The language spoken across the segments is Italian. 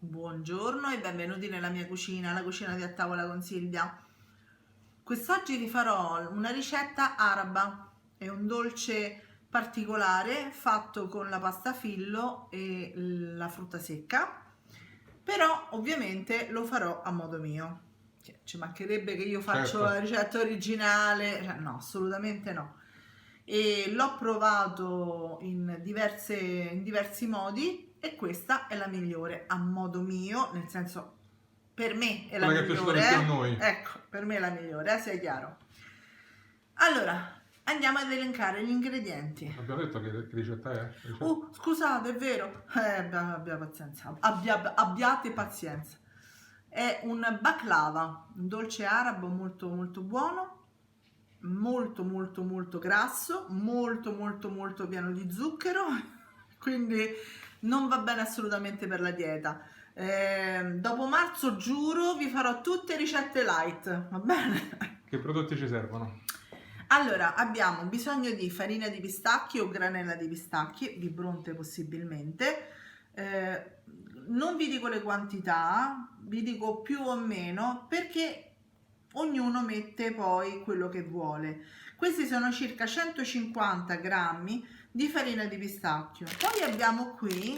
Buongiorno e benvenuti nella mia cucina, la cucina di A Tavola con Silvia. Quest'oggi vi farò una ricetta araba, è un dolce particolare fatto con la pasta fillo e la frutta secca, però ovviamente lo farò a modo mio. Ci mancherebbe che io faccio la ricetta originale, no, assolutamente no. E l'ho provato in diversi modi e questa è la migliore a modo mio, nel senso per me è la quella migliore, che è piaciuta di più a noi. Ecco, per me è la migliore, sia chiaro. Allora, andiamo ad elencare gli ingredienti. Abbiamo detto che ricetta è? Scusate, è vero. Abbia pazienza. Abbiate pazienza. È un baklava, un dolce arabo molto molto buono, molto grasso, molto pieno di zucchero, quindi non va bene assolutamente per la dieta. Dopo marzo giuro vi farò tutte ricette light, va bene? Che prodotti ci servono? Allora, abbiamo bisogno di farina di pistacchi o granella di pistacchi, di Bronte possibilmente. Non vi dico le quantità, vi dico più o meno perché ognuno mette poi quello che vuole. Questi sono circa 150 grammi di farina di pistacchio. Poi abbiamo qui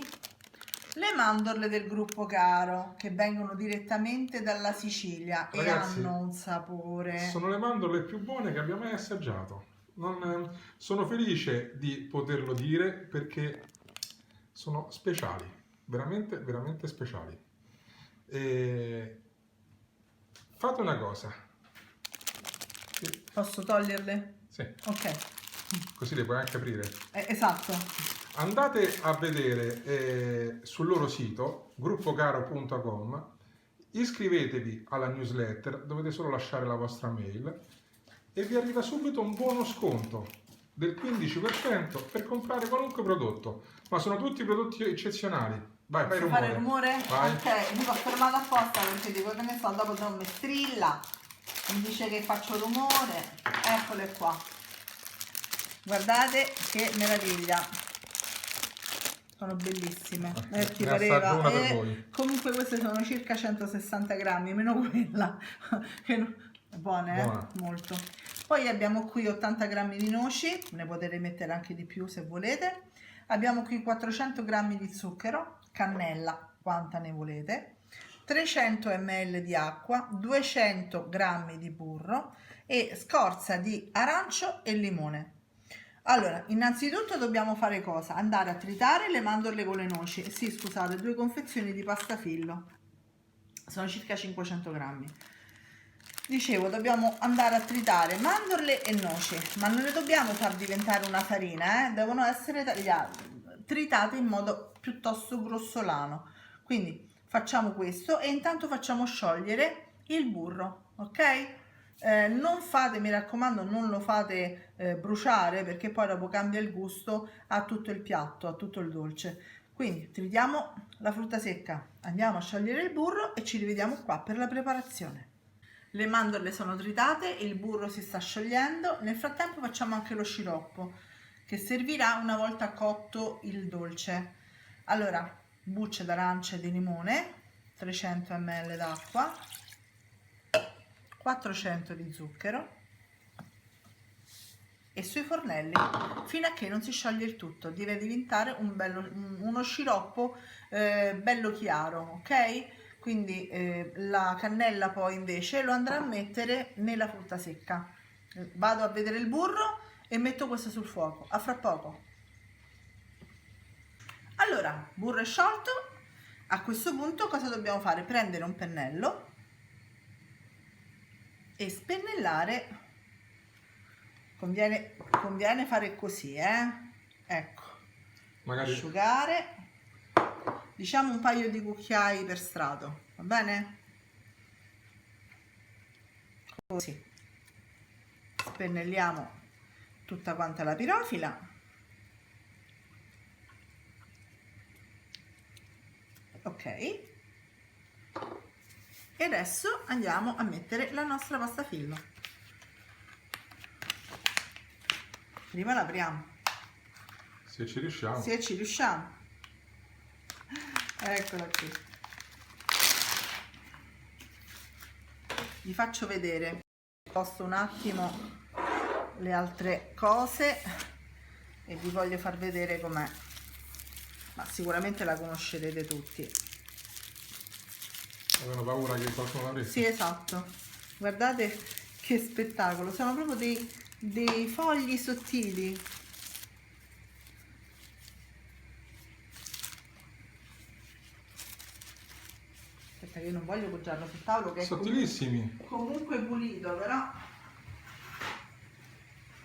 le mandorle del gruppo Caro che vengono direttamente dalla Sicilia. Ragazzi, e hanno un sapore. sono le mandorle più buone che abbia mai assaggiato. Sono felice di poterlo dire perché sono speciali, veramente speciali. Fate una cosa. Posso toglierle? Sì. Ok. Così le puoi anche aprire. Esatto. Andate a vedere sul loro sito gruppocaro.com, iscrivetevi alla newsletter, dovete solo lasciare la vostra mail e vi arriva subito un buono sconto del 15% per comprare qualunque prodotto, ma sono tutti prodotti eccezionali. Vai, fai rumore. Fare rumore? Vai. Ok, mi sono fermata apposta perché dico che ne so, dopo non mi strilla, mi dice che faccio rumore. Eccole qua. Guardate che meraviglia. Sono bellissime. Ti pareva? Una per voi. Comunque queste sono circa 160 grammi, meno quella. Buone, Buona. Molto. Poi abbiamo qui 80 grammi di noci, ne potete mettere anche di più se volete. Abbiamo qui 400 grammi di zucchero, cannella, quanta ne volete, 300 ml di acqua, 200 grammi di burro e scorza di arancio e limone. Allora, innanzitutto dobbiamo fare cosa? Andare a tritare le mandorle con le noci. Sì, scusate, 2 confezioni di pasta fillo. Sono circa 500 grammi. Dicevo, dobbiamo andare a tritare mandorle e noci, ma non le dobbiamo far diventare una farina, devono essere tritate in modo piuttosto grossolano. Quindi facciamo questo e intanto facciamo sciogliere il burro, ok? Non fate, mi raccomando, non lo fate bruciare perché poi dopo cambia il gusto a tutto il piatto, a tutto il dolce. Quindi tritiamo la frutta secca, andiamo a sciogliere il burro e ci rivediamo qua per la preparazione. Le mandorle sono tritate, il burro si sta sciogliendo, nel frattempo facciamo anche lo sciroppo che servirà una volta cotto il dolce. Allora, bucce d'arancia e di limone, 300 ml d'acqua, 400 di zucchero e sui fornelli fino a che non si scioglie il tutto. Deve diventare uno sciroppo bello chiaro, ok? Quindi la cannella poi invece lo andrà a mettere nella frutta secca. Vado a vedere il burro e metto questo sul fuoco. A fra poco. Allora, burro è sciolto. A questo punto cosa dobbiamo fare? Prendere un pennello e spennellare. Conviene fare così, ecco. Magari asciugare, diciamo un paio di cucchiai per strato, va bene? Così spennelliamo tutta quanta la pirofila. Ok, e adesso andiamo a mettere la nostra pasta fillo. Prima l'apriamo, se ci riusciamo. eccola qui. vi faccio vedere, sposto un attimo le altre cose e vi voglio far vedere com'è, ma sicuramente la conoscerete tutti. Avevano paura che qualcuno l'avesse. Sì, esatto, guardate che spettacolo, sono proprio dei fogli sottili. Aspetta che io non voglio appoggiarlo sul tavolo, che è Sottilissimi. comunque pulito, però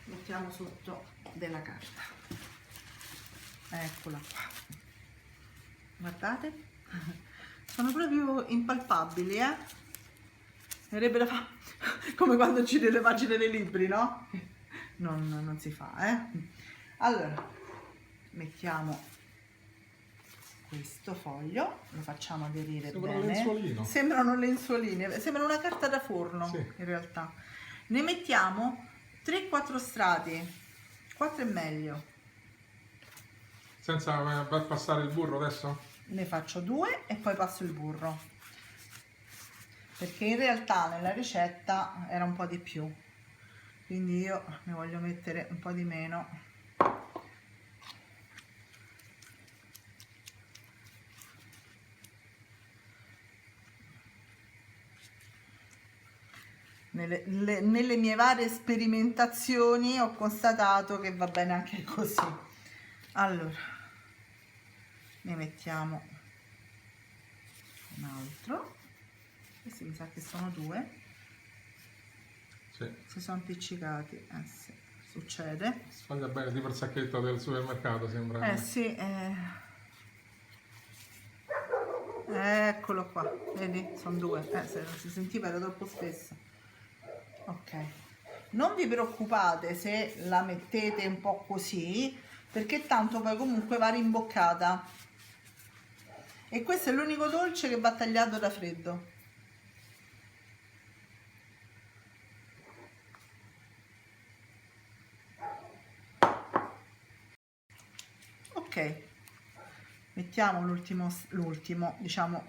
mettiamo sotto della carta. Eccola qua, guardate, sono proprio impalpabili, verrebbe da fare come quando giri le pagine dei libri, no? Non si fa, Allora mettiamo questo foglio, lo facciamo aderire Sembra un bene. lenzuolino. Sembrano lenzuoline, sembra una carta da forno, Sì. in realtà. Ne mettiamo 3-4 strati, 4 è meglio. Senza passare il burro adesso? Ne faccio 2 e poi passo il burro, perché in realtà nella ricetta era un po' di più, quindi io ne voglio mettere un po' di meno. Nelle mie varie sperimentazioni ho constatato che va bene anche così. Allora ne mettiamo un altro, questi mi sa che sono 2. Sì. Si sono appiccicati, sì, succede. Sfoglia bene, tipo il sacchetto del supermercato, sembra. Sì, eccolo qua, vedi? Sono 2, se non si sentiva era troppo spesso. Ok, non vi preoccupate se la mettete un po' così, perché tanto poi comunque va rimboccata e questo è l'unico dolce che va tagliato da freddo. Ok, mettiamo l'ultimo, diciamo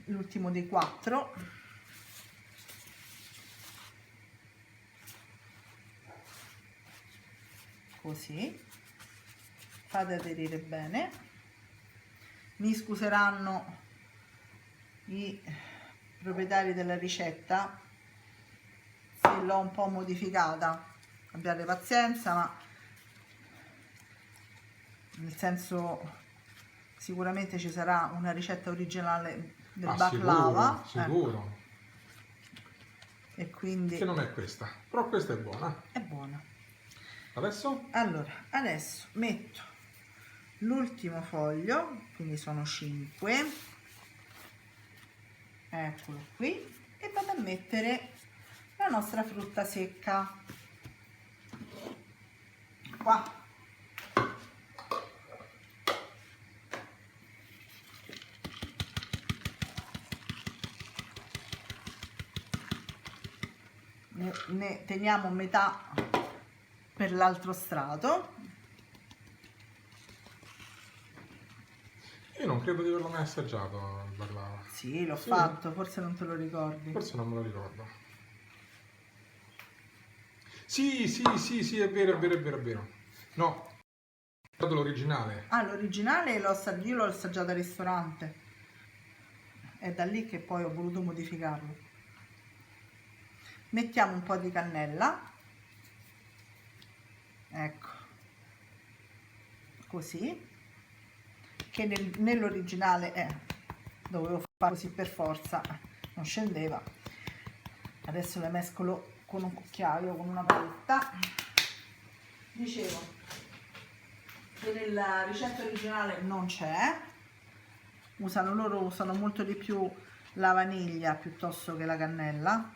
l'ultimo dei 4. Così, fate aderire bene. Mi scuseranno i proprietari della ricetta se l'ho un po' modificata, abbiate pazienza, ma nel senso sicuramente ci sarà una ricetta originale del baklava, sicuro. e quindi Che non è questa, però questa è buona. è buona. Adesso? Allora, adesso metto l'ultimo foglio, quindi sono 5, eccolo qui, e vado a mettere la nostra frutta secca qua. Ne teniamo metà per l'altro strato. Io non credo di averlo mai assaggiato il baklava. Sì, l'ho fatto, forse non te lo ricordi. Forse non me lo ricordo. Sì, è vero, è vero. No, ho stato l'originale. Ah, l'originale io l'ho assaggiato al ristorante. È da lì che poi ho voluto modificarlo. Mettiamo un po' di cannella, ecco, così, che nell'originale dovevo fare così per forza, non scendeva. Adesso le mescolo con un cucchiaio, con una paletta. Dicevo che nella ricetta originale non c'è, loro usano molto di più la vaniglia piuttosto che la cannella,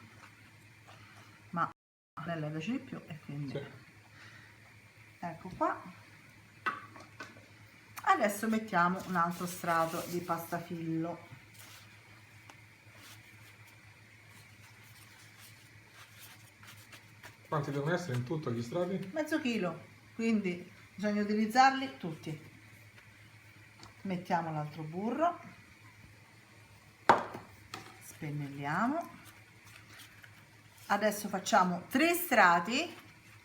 ma la cannella piace di più e quindi Sì. ecco qua. Adesso mettiamo un altro strato di pastafillo. Quanti devono essere in tutto gli strati? Mezzo chilo, quindi bisogna utilizzarli tutti. Mettiamo l'altro burro, spennelliamo adesso facciamo 3 strati,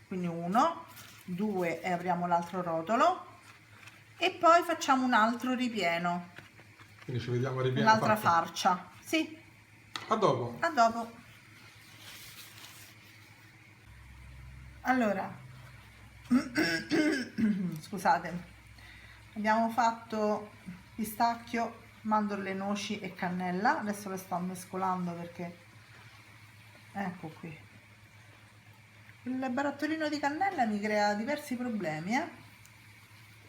quindi 1, 2 e apriamo l'altro rotolo e poi facciamo un altro ripieno, Quindi ci vediamo al ripieno un'altra fatto. farcia. Sì, A dopo. a dopo. Allora, scusate, abbiamo fatto pistacchio, mandorle, noci e cannella. Adesso le sto mescolando perché, ecco qui, il barattolino di cannella mi crea diversi problemi,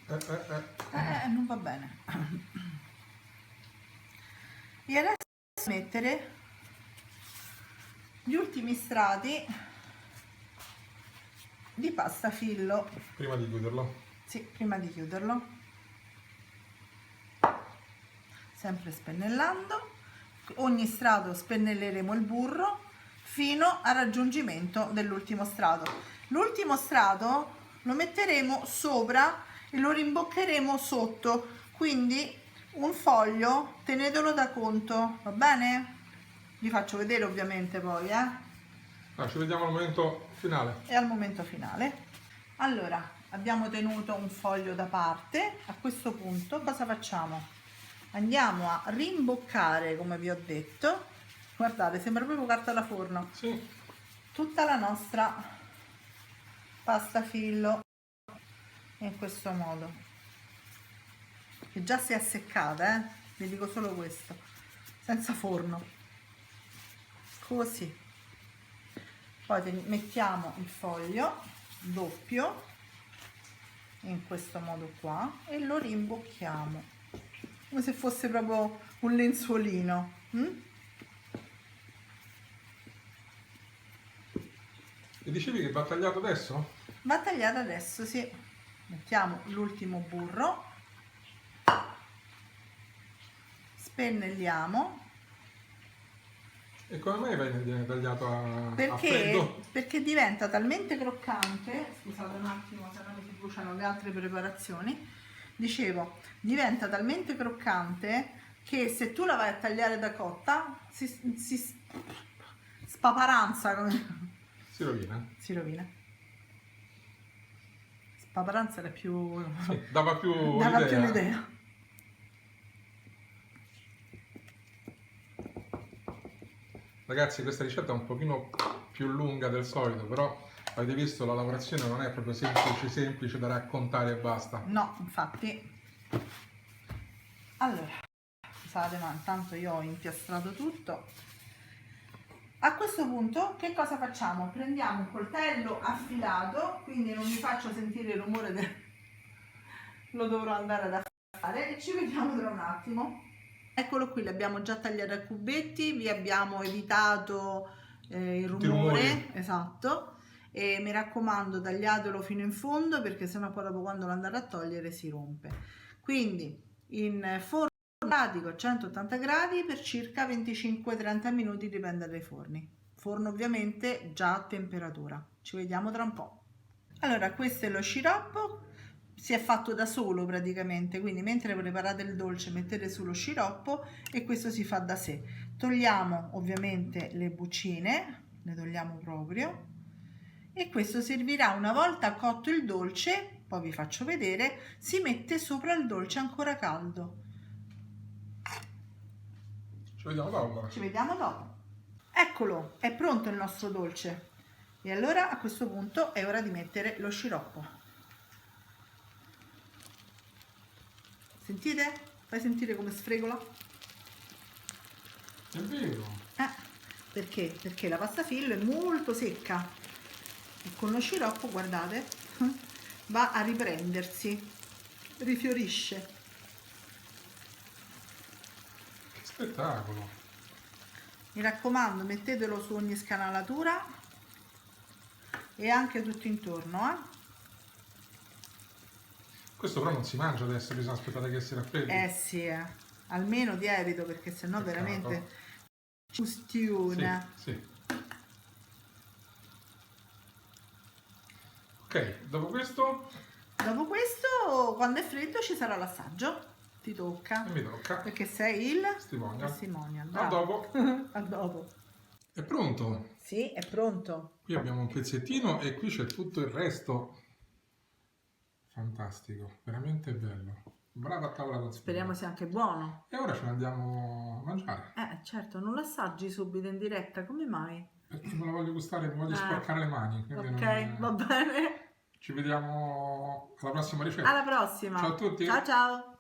non va bene. E adesso mettere gli ultimi strati di pasta fillo. Prima di chiuderlo. Sì, prima di chiuderlo, sempre spennellando. Ogni strato spennelleremo il burro fino al raggiungimento dell'ultimo strato. L'ultimo strato lo metteremo sopra e lo rimboccheremo sotto, quindi un foglio tenetelo da conto, va bene? Vi faccio vedere ovviamente poi, Ci vediamo al momento finale. e al momento finale. Allora, abbiamo tenuto un foglio da parte. A questo punto cosa facciamo? Andiamo a rimboccare, come vi ho detto, guardate, sembra proprio carta da forno, Sì. tutta la nostra pasta fillo in questo modo, che già si è seccata, vi dico solo questo, senza forno, così. Poi mettiamo il foglio doppio in questo modo qua e lo rimbocchiamo come se fosse proprio un lenzuolino. E dicevi che va tagliato adesso? Va tagliata adesso, sì. Mettiamo l'ultimo burro, spennelliamo. E come mai viene tagliato a Perché? freddo? Perché diventa talmente croccante, scusate un attimo se no mi si bruciano le altre preparazioni, dicevo, diventa talmente croccante che se tu la vai a tagliare da cotta si spaparanza, Si rovina? si rovina. Spaparanza era più... Sì, dava più più l'idea. Ragazzi, questa ricetta è un pochino più lunga del solito, però avete visto la lavorazione non è proprio semplice da raccontare e basta. No, infatti. Allora, scusate, ma intanto io ho impiastrato tutto. A questo punto che cosa facciamo? Prendiamo un coltello affilato, quindi non vi faccio sentire il rumore lo dovrò andare ad affilare e ci vediamo tra un attimo. Eccolo qui, li abbiamo già tagliati a cubetti, vi abbiamo evitato il rumore, esatto, e mi raccomando tagliatelo fino in fondo perché sennò poi dopo quando lo andate a togliere si rompe. Quindi in forno statico a 180 gradi per circa 25-30 minuti, dipende dai forni. Forno ovviamente già a temperatura. Ci vediamo tra un po'. Allora, questo è lo sciroppo. Si è fatto da solo praticamente, quindi mentre preparate il dolce mettete sullo sciroppo e questo si fa da sé. Togliamo ovviamente le buccine, le togliamo proprio, e questo servirà una volta cotto il dolce, poi vi faccio vedere, si mette sopra il dolce ancora caldo. Ci vediamo dopo. Ci vediamo dopo. Eccolo, è pronto il nostro dolce. E allora a questo punto è ora di mettere lo sciroppo. Sentite? Fai sentire come sfregola? È vero. Perché? Perché la pasta fillo è molto secca e con lo sciroppo, guardate, va a riprendersi, rifiorisce. Che spettacolo. Mi raccomando, mettetelo su ogni scanalatura e anche tutto intorno, Questo però non si mangia adesso, bisogna aspettare che si raffreddi. sì, almeno di evito perché sennò Peccato. veramente custiona. Sì. Ok, dopo questo Dopo questo, quando è freddo ci sarà l'assaggio. Ti tocca. mi tocca Perché sei il testimonial. testimonial. A Bravo. dopo. A dopo. È pronto? Sì, è pronto. Qui abbiamo un pezzettino e qui c'è tutto il resto. Fantastico, veramente bello. Brava a tavola con Speriamo sia anche buono. E ora ce ne andiamo a mangiare. Certo, non lo assaggi subito in diretta, come mai? Perché me la voglio gustare, mi voglio sporcare le mani. Ok, non- va bene. Ci vediamo alla prossima ricetta. Alla prossima. Ciao a tutti. Ciao ciao.